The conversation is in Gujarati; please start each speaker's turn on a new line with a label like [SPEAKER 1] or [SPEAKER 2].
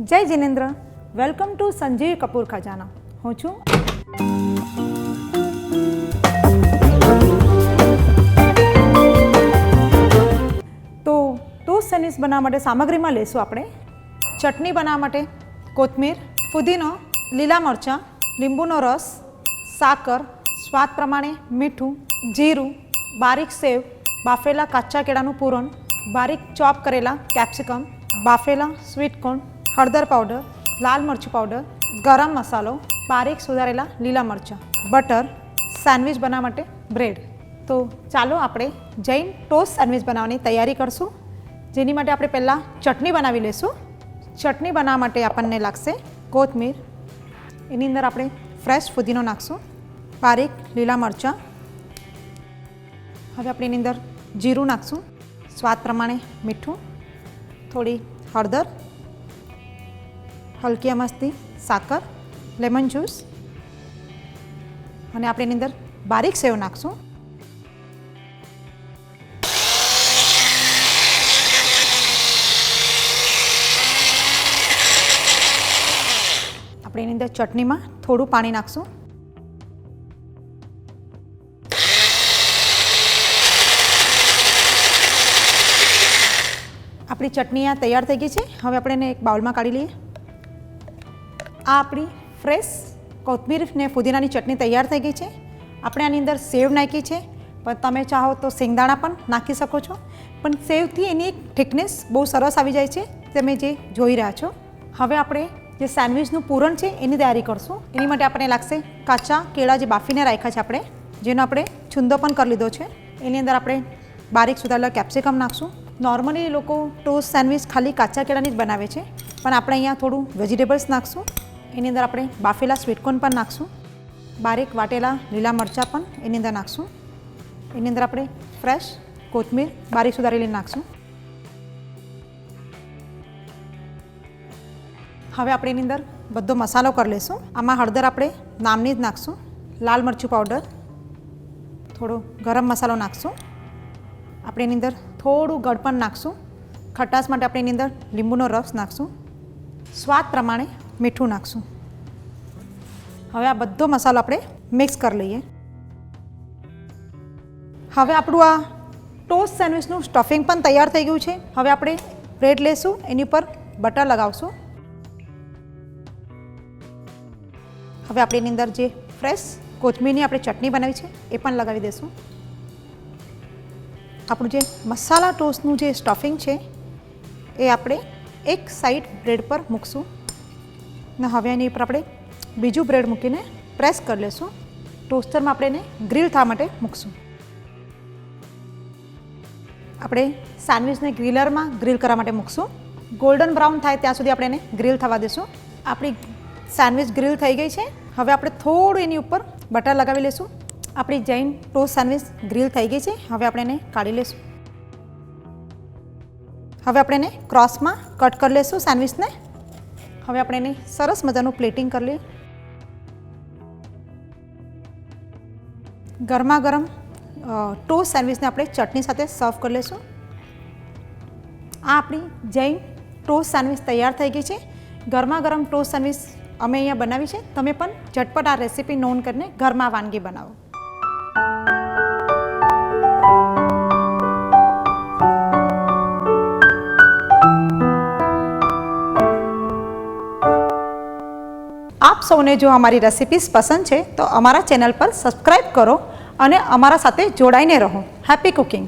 [SPEAKER 1] જય જિનેન્દ્ર, વેલકમ ટુ સંજીવ કપૂર ખજાના. હું છું તો ટોસ્ટ સેન્ડવિચ બનાવવા માટે સામગ્રીમાં લેશું આપણે ચટણી બનાવવા માટે કોથમીર, ફુદીનો, લીલા મરચાં, લીંબુનો રસ, સાકર, સ્વાદ પ્રમાણે મીઠું, જીરું, બારીક સેવ, બાફેલા કાચા કેળાનું પૂરણ, બારીક ચોપ કરેલા કેપ્સિકમ, બાફેલા સ્વીટ કોર્ન, હળદર પાવડર, લાલ મરચું પાવડર, ગરમ મસાલો, બારીક સુધારેલા લીલા મરચાં, બટર, સેન્ડવિચ બનાવવા માટે બ્રેડ. તો ચાલો આપણે જૈન ટોસ્ટ સેન્ડવિચ બનાવવાની તૈયારી કરશું. જેની માટે આપણે પહેલાં ચટણી બનાવી લઈશું. ચટણી બનાવવા માટે આપણને લાગશે કોથમીર, એની અંદર આપણે ફ્રેશ ફુદીનો નાખશું, બારીક લીલા મરચાં, હવે આપણે એની અંદર જીરું નાખશું, સ્વાદ પ્રમાણે મીઠું, થોડી હળદર, હલકી મસ્તી સાકર, લેમન જ્યુસ અને આપણે એની અંદર બારીક સેવ નાખશું. આપણે એની અંદર ચટણીમાં થોડું પાણી નાખશું. આપણી ચટણી આ તૈયાર થઈ ગઈ છે. હવે આપણે એને એક બાઉલમાં કાઢી લઈએ. આ આપણી ફ્રેશ કોથમીર ને ફુદીનાની ચટણી તૈયાર થઈ ગઈ છે. આપણે આની અંદર સેવ નાખી છે, પણ તમે ચાહો તો શેંગદાણા પણ નાખી શકો છો. પણ સેવથી એની એક થિકનેસ બહુ સરસ આવી જાય છે, તમે જે જોઈ રહ્યા છો. હવે આપણે જે સેન્ડવિચનું પૂરણ છે એની તૈયારી કરશું. એની માટે આપણને લાગશે કાચા કેળા જે બાફીને રાખ્યા છે આપણે, જેનો આપણે છુંદો પણ કરી લીધો છે. એની અંદર આપણે બારીક સુધારેલા કેપ્સિકમ નાખશું. નોર્મલી લોકો ટોસ્ટ સેન્ડવિચ ખાલી કાચા કેળાની જ બનાવે છે, પણ આપણે અહીંયા થોડું વેજીટેબલ્સ નાખશું. એની અંદર આપણે બાફેલા સ્વીટકોર્ન પણ નાખશું, બારીક વાટેલા લીલા મરચાં પણ એની અંદર નાખશું. એની અંદર આપણે ફ્રેશ કોથમીર બારીક સુધારેલી નાખશું. હવે આપણે એની અંદર બધો મસાલો કરી લઈશું. આમાં હળદર આપણે નામની જ નાખશું, લાલ મરચું પાવડર, થોડો ગરમ મસાલો નાખશું. આપણે એની અંદર થોડું ગળપણ નાખશું. ખટાશ માટે આપણે એની અંદર લીંબુનો રસ નાખશું. સ્વાદ પ્રમાણે મીઠું નાખશું. હવે આ બધો મસાલો આપણે મિક્સ કરી લઈએ. હવે આપણું આ ટોસ્ટ સેન્ડવિચનું સ્ટફિંગ પણ તૈયાર થઈ ગયું છે. હવે આપણે બ્રેડ લેશું, એની ઉપર બટર લગાવશું. હવે આપણે એની અંદર જે ફ્રેશ કોથમીરની આપણે ચટણી બનાવી છે એ પણ લગાવી દઈશું. આપણું જે મસાલા ટોસ્ટનું જે સ્ટફિંગ છે એ આપણે એક સાઈડ બ્રેડ પર મૂકશું ને હવે એની ઉપર આપણે બીજું બ્રેડ મૂકીને પ્રેસ કરી લઈશું. ટોસ્ટરમાં આપણે એને ગ્રીલ થવા માટે મૂકશું. આપણે સેન્ડવિચને ગ્રીલરમાં ગ્રીલ કરવા માટે મૂકશું. ગોલ્ડન બ્રાઉન થાય ત્યાં સુધી આપણે એને ગ્રીલ થવા દઈશું. આપણી સેન્ડવિચ ગ્રીલ થઈ ગઈ છે. હવે આપણે થોડું એની ઉપર બટર લગાવી લઈશું. આપણી જૈન ટોસ્ટ સેન્ડવિચ ગ્રીલ થઈ ગઈ છે. હવે આપણે એને કાઢી લઈશું. હવે આપણે એને ક્રોસમાં કટ કરી લઈશું સેન્ડવિચને. હવે આપણે એને સરસ મજાનું પ્લેટિંગ કરી લઈએ. ગરમા ગરમ ટોસ્ટ સેન્ડવિચને આપણે ચટણી સાથે સર્વ કરી લઈશું. આ આપણી જૈન ટોસ્ટ સેન્ડવિચ તૈયાર થઈ ગઈ છે. ગરમા ગરમ ટોસ્ટ સેન્ડવિચ અમે અહીંયા બનાવી છે. તમે પણ ઝટપટ આ રેસીપી નોંધ કરીને ઘરમાં વાનગી બનાવો. આપ સૌને જો અમારી રેસિપીઝ પસંદ છે તો અમારા ચેનલ પર સબસ્ક્રાઈબ કરો અને અમારા સાથે જોડાઈને રહો. Happy cooking.